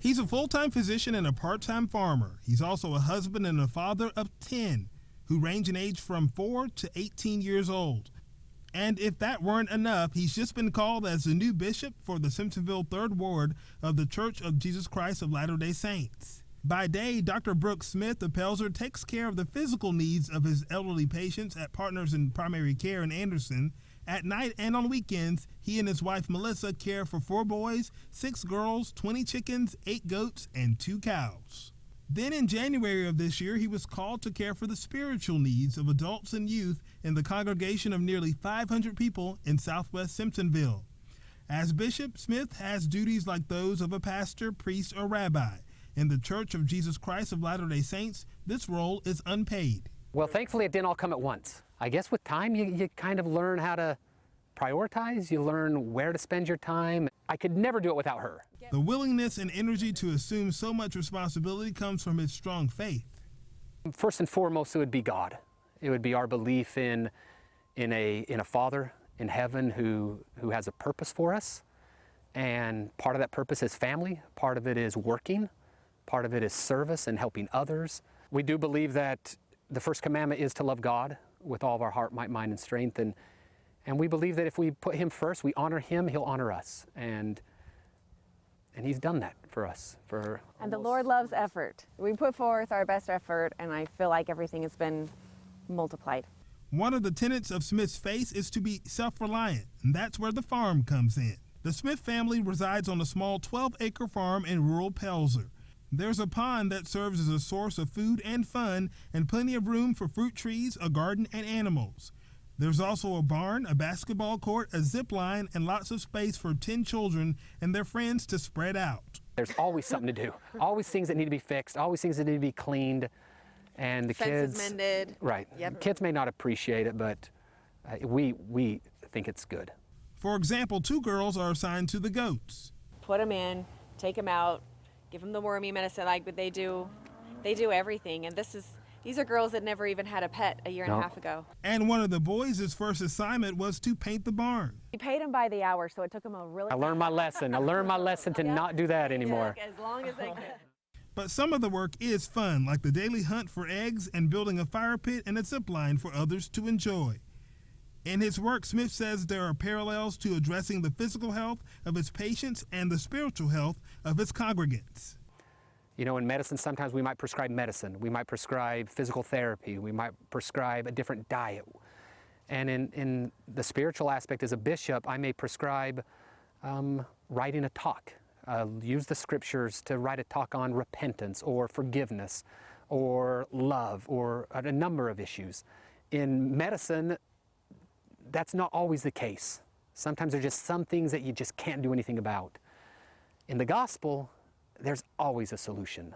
He's a full-time physician and a part-time farmer. He's also a husband and a father of 10, who range in age from 4 to 18 years old. And if that weren't enough, he's just been called as the new bishop for the Simpsonville 3rd Ward of the Church of Jesus Christ of Latter-day Saints. By day, Dr. Brooks Smith of Pelzer takes care of the physical needs of his elderly patients at Partners in Primary Care in Anderson. At night and on weekends, he and his wife Melissa care for 4 boys, 6 girls, 20 chickens, 8 goats, and 2 cows. Then in January of this year, he was called to care for the spiritual needs of adults and youth in the congregation of nearly 500 people in southwest Simpsonville. As bishop, Smith has duties like those of a pastor, priest, or rabbi. In the Church of Jesus Christ of Latter-day Saints, this role is unpaid. Well, thankfully it didn't all come at once. I guess with time you kind of learn how to prioritize, you learn where to spend your time. I could never do it without her. The willingness and energy to assume so much responsibility comes from his strong faith. First and foremost, it would be God. It would be our belief in a Father in heaven who has a purpose for us. And part of that purpose is family, part of it is working, part of it is service and helping others. We do believe that the first commandment is to love God with all of our heart, might, mind, and strength. And we believe that if we put Him first, we honor Him, He'll honor us. And He's done that for us. And the Lord loves effort. We put forth our best effort, and I feel like everything has been multiplied. One of the tenets of Smith's faith is to be self-reliant, and that's where the farm comes in. The Smith family resides on a small 12-acre farm in rural Pelzer. There's a pond that serves as a source of food and fun, and plenty of room for fruit trees, a garden, and animals. There's also a barn, a basketball court, a zip line, and lots of space for 10 children and their friends to spread out. There's always something to do. Always things that need to be fixed, always things that need to be cleaned. And the Fences kids, mended. Right. Yep. Kids may not appreciate it, but we think it's good. For example, 2 girls are assigned to the goats. Put them in, take them out, give them the wormy medicine, but they do everything. And these are girls that never even had a pet a year and a half ago. And one of the boys' first assignment was to paint the barn. We paid them by the hour, so it took them a really... I learned my lesson. I learned my lesson to not do that anymore. Yeah, as long as they could. But some of the work is fun, like the daily hunt for eggs and building a fire pit and a zip line for others to enjoy. In his work, Smith says there are parallels to addressing the physical health of his patients and the spiritual health of his congregants. You know, in medicine, sometimes we might prescribe medicine. We might prescribe physical therapy. We might prescribe a different diet. And in the spiritual aspect as a bishop, I may prescribe writing a talk. Use the scriptures to write a talk on repentance or forgiveness or love or a number of issues. In medicine, that's not always the case. Sometimes there's just some things that you just can't do anything about. In the gospel, there's always a solution.